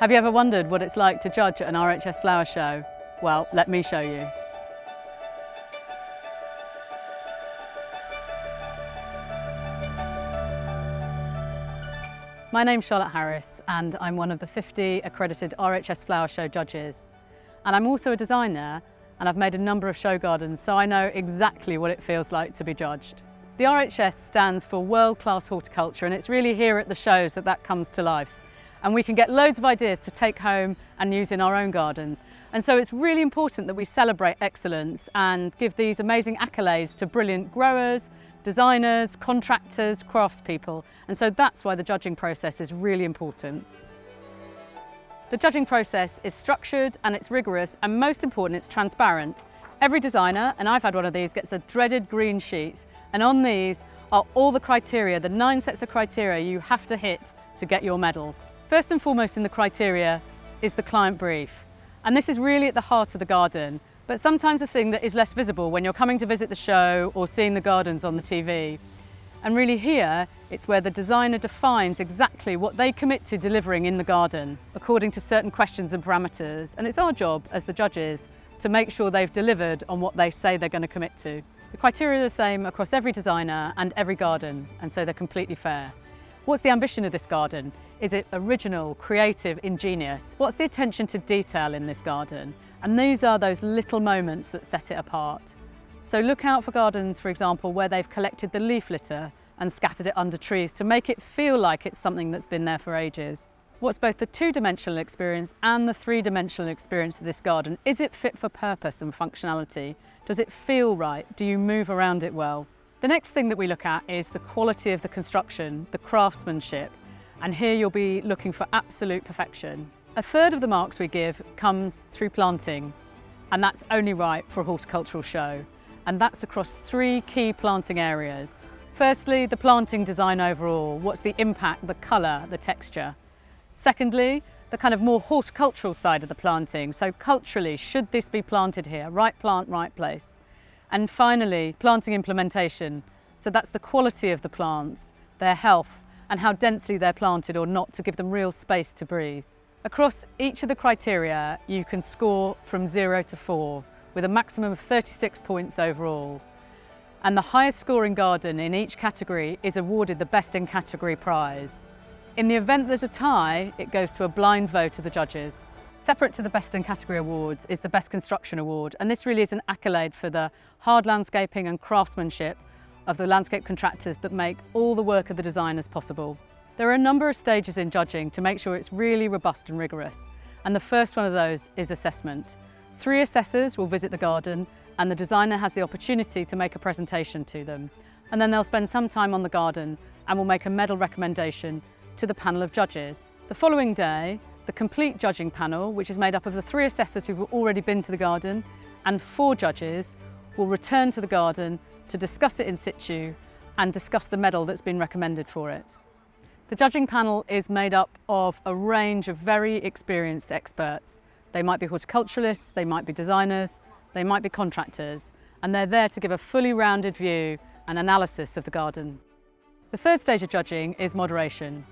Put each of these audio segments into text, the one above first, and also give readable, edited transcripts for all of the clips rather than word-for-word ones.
Have you ever wondered what it's like to judge at an RHS flower show? Well, let me show you. My name's Charlotte Harris and I'm one of the 50 accredited RHS Flower Show judges. And I'm also a designer and I've made a number of show gardens, so I know exactly what it feels like to be judged. The RHS stands for world-class horticulture, and it's really here at the shows that comes to life. And we can get loads of ideas to take home and use in our own gardens. And so it's really important that we celebrate excellence and give these amazing accolades to brilliant growers, designers, contractors, craftspeople. And so that's why the judging process is really important. The judging process is structured and it's rigorous, and most important, it's transparent. Every designer, and I've had one of these, gets a dreaded green sheet. And on these are all the criteria, the 9 sets of criteria you have to hit to get your medal. First and foremost in the criteria is the client brief. And this is really at the heart of the garden, but sometimes a thing that is less visible when you're coming to visit the show or seeing the gardens on the TV. And really here, it's where the designer defines exactly what they commit to delivering in the garden, according to certain questions and parameters. And it's our job as the judges to make sure they've delivered on what they say they're going to commit to. The criteria are the same across every designer and every garden, and so they're completely fair. What's the ambition of this garden? Is it original, creative, ingenious? What's the attention to detail in this garden? And these are those little moments that set it apart. So look out for gardens, for example, where they've collected the leaf litter and scattered it under trees to make it feel like it's something that's been there for ages. What's both the 2-dimensional experience and the 3-dimensional experience of this garden? Is it fit for purpose and functionality? Does it feel right? Do you move around it well? The next thing that we look at is the quality of the construction, the craftsmanship, and here you'll be looking for absolute perfection. A third of the marks we give comes through planting, and that's only right for a horticultural show, and that's across 3 key planting areas. Firstly, the planting design overall. What's the impact, the colour, the texture? Secondly, the kind of more horticultural side of the planting. So culturally, should this be planted here? Right plant, right place. And finally, planting implementation. So that's the quality of the plants, their health, and how densely they're planted or not to give them real space to breathe. Across each of the criteria, you can score from 0 to 4, with a maximum of 36 points overall. And the highest scoring garden in each category is awarded the Best in Category prize. In the event there's a tie, it goes to a blind vote of the judges. Separate to the Best in Category awards is the Best Construction Award, and this really is an accolade for the hard landscaping and craftsmanship of the landscape contractors that make all the work of the designers possible. There are a number of stages in judging to make sure it's really robust and rigorous, and the first one of those is assessment. 3 assessors will visit the garden, and the designer has the opportunity to make a presentation to them. And then they'll spend some time on the garden and will make a medal recommendation to the panel of judges. The following day, the complete judging panel, which is made up of the 3 assessors who've already been to the garden and 4 judges, will return to the garden to discuss it in situ and discuss the medal that's been recommended for it. The judging panel is made up of a range of very experienced experts. They might be horticulturalists, they might be designers, they might be contractors, and they're there to give a fully rounded view and analysis of the garden. The third stage of judging is moderation.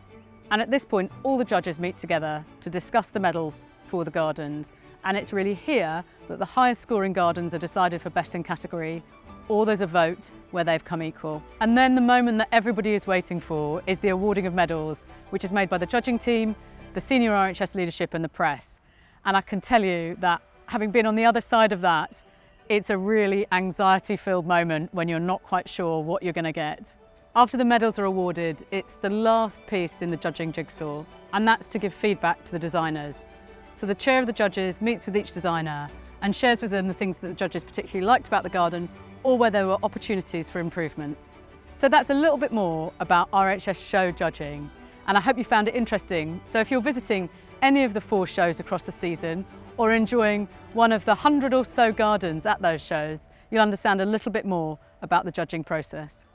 And at this point, all the judges meet together to discuss the medals for the gardens. And it's really here that the highest scoring gardens are decided for Best in Category, or there's a vote where they've come equal. And then the moment that everybody is waiting for is the awarding of medals, which is made by the judging team, the senior RHS leadership and the press. And I can tell you that having been on the other side of that, it's a really anxiety-filled moment when you're not quite sure what you're going to get. After the medals are awarded, it's the last piece in the judging jigsaw, and that's to give feedback to the designers. So the chair of the judges meets with each designer and shares with them the things that the judges particularly liked about the garden or where there were opportunities for improvement. So that's a little bit more about RHS show judging, and I hope you found it interesting. So if you're visiting any of the 4 shows across the season or enjoying one of the 100 or so gardens at those shows, you'll understand a little bit more about the judging process.